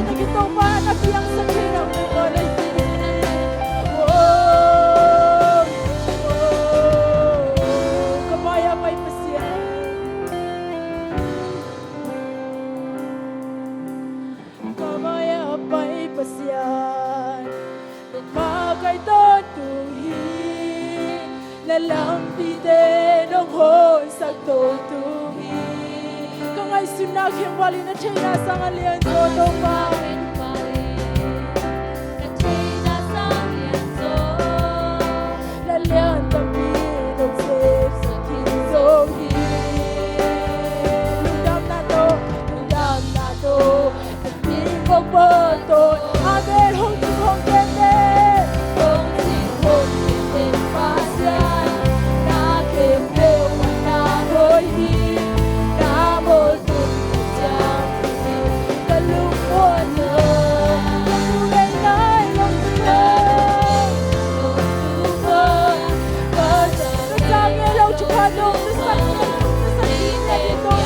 Kita pa na piyang sa kinabuhi. Oh ai tốt tu hi là lòng đi đến ông hồn sắc tổ tu hi các ngài xin na khiêm vali na thấy na sang alien cho đâu mà là liền tâm đi đông xếp sự thiên dấu hi lung đam na tô tình không bờ tội amen hong tin hong tên đê hong tin tên phá gian na kêu kêu na hối hi na mô tụng trang cả lúc muôn đời lúc ngày nay lòng thương có giờ ta nghe lâu chụp hoa đông nó sắc đi đến đâu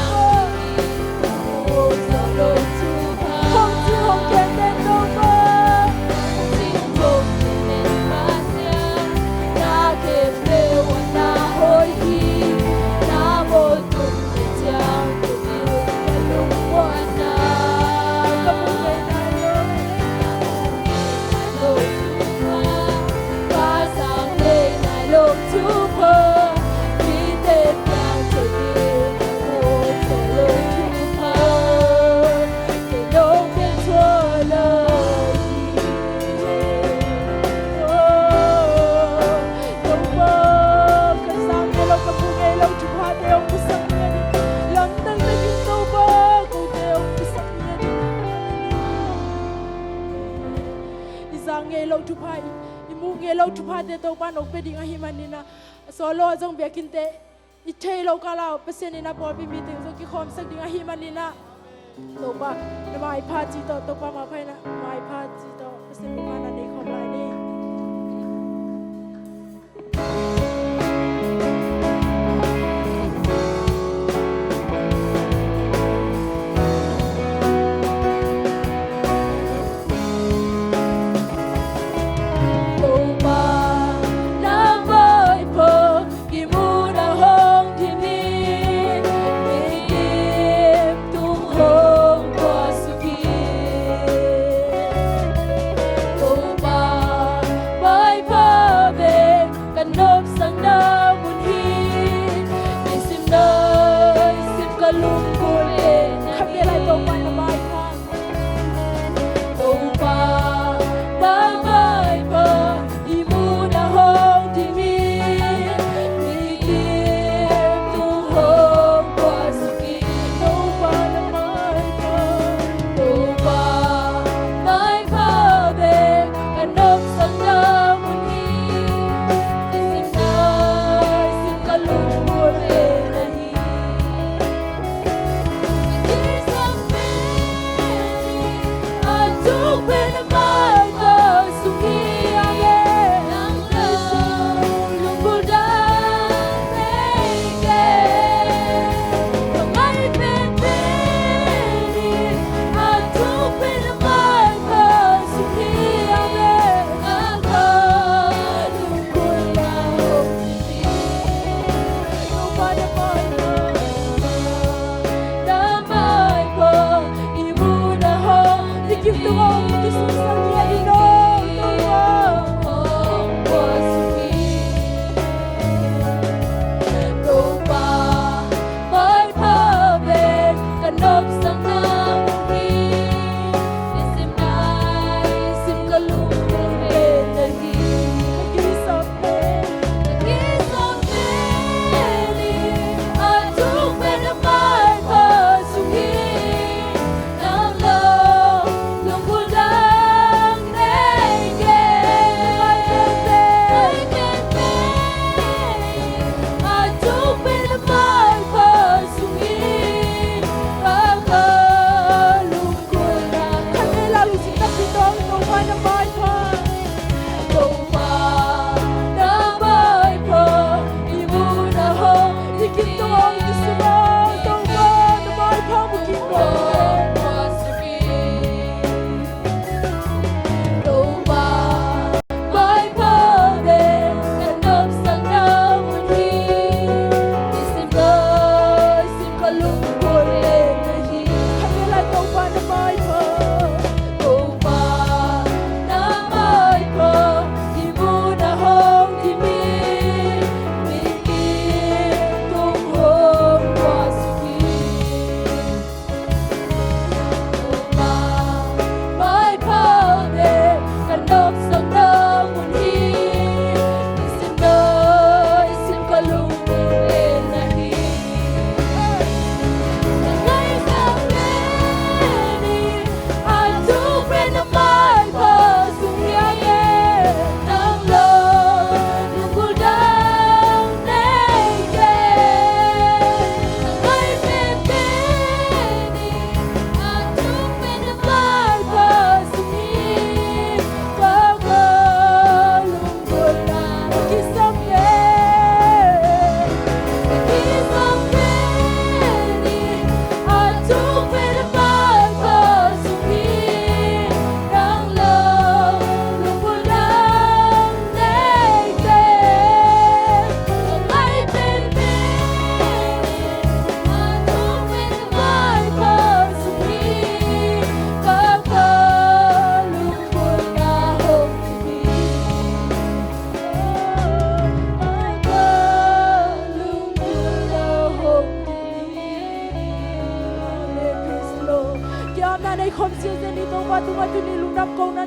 lâu chụp hai tàu ban ốc bên đi ngay himanina solo trong việc kinh tế ít chơi lâu cả lao percentina bỏ bị meeting rồi cái khom sắc đi ngay himanina tàu ba nó mai party tàu ba mà phải na mai party tàu percent bukan ada khom lại đi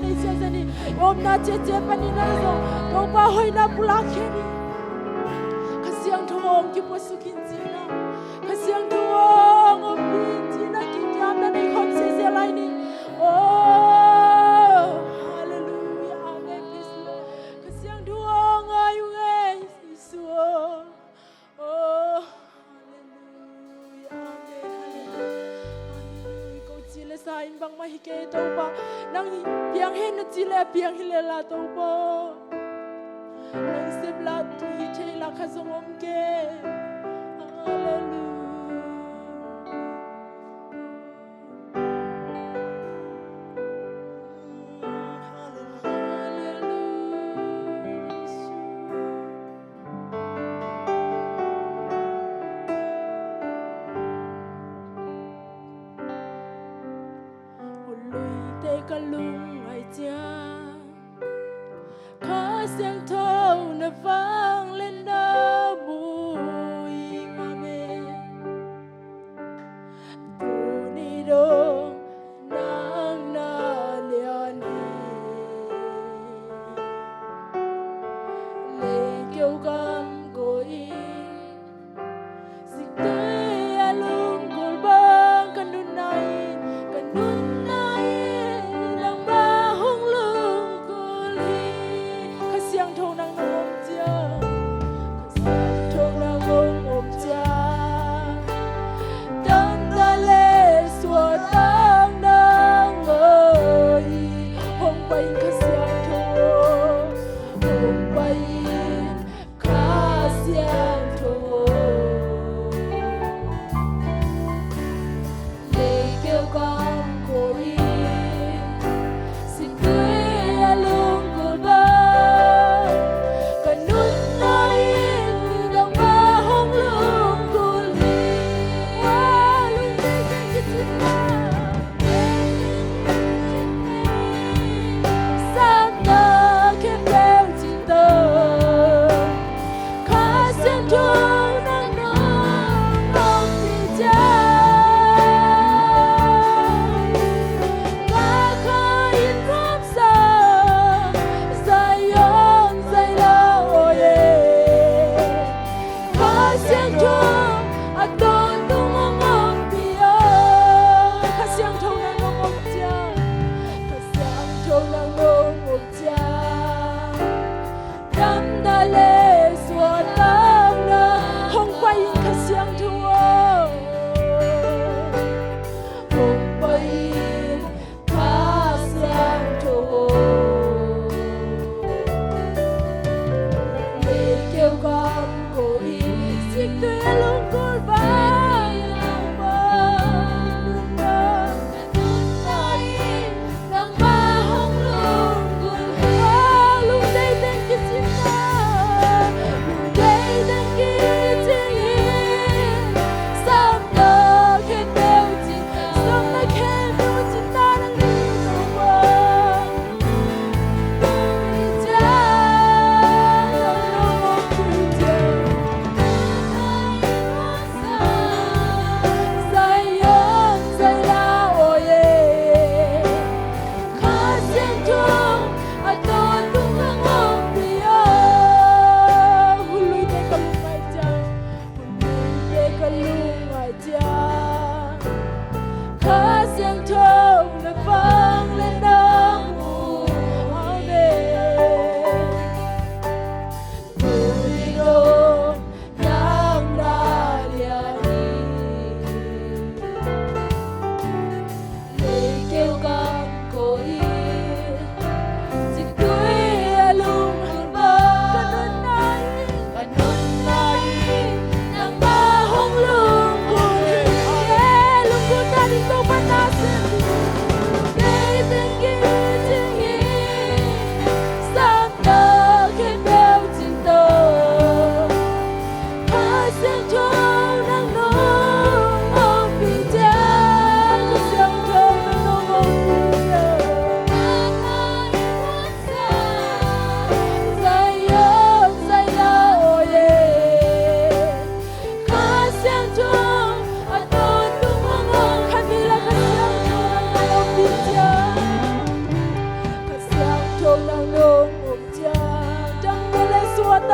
ni sia ni om na che pani na zo to pa hoi na pula kheni kasiang thong ki posukin jina kasiang thong om bin jina ki jam na ni khom se se lai ni oh hallelujah amen please kasiang thong ayu nge isu oh hallelujah amen hallelujah ko chile sa in bang ma hi ke to pa nang piang hen na chile piang hi le la to pa nang sep la tu hi the la kha zong om ke hallelujah cả lung ai cha có tiếng thâu nó vang lên đó mùi mà mẹ tu ni đô nang na lian lệ kêu gam gối dịch tươi alung cồn băng căn đun này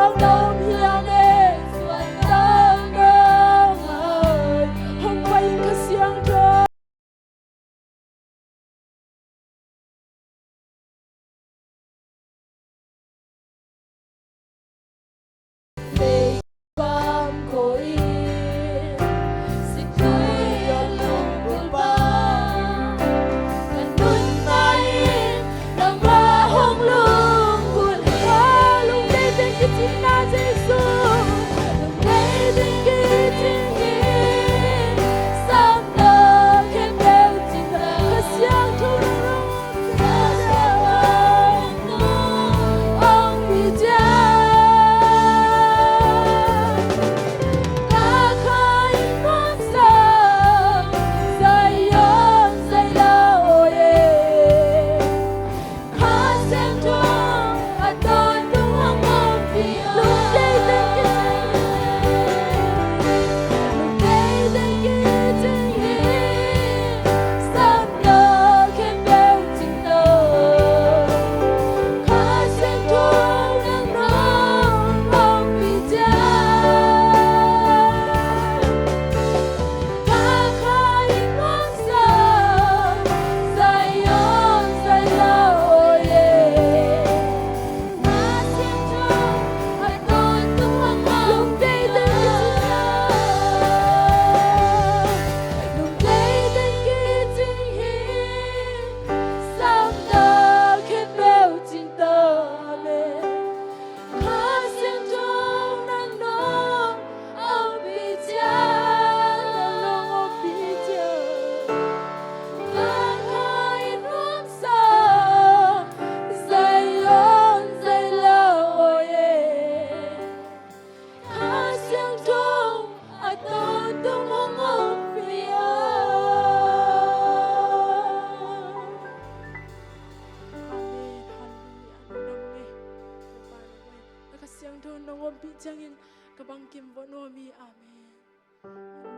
thương đông hiang ê xuân đông đông ơi hồng bay khát xiang thơ về vam khối xin chúi ơn lòng buồn ba ngàn núi mai nắng ba hồng lung buồn hoa lung đây tên kia chính là Giêsu lung đây tên kia chính nghĩa sam nơ khen đều chính là khát xiang thâu ông bị cha Siang thon nongom pi changin kabang kim bo no mi amen.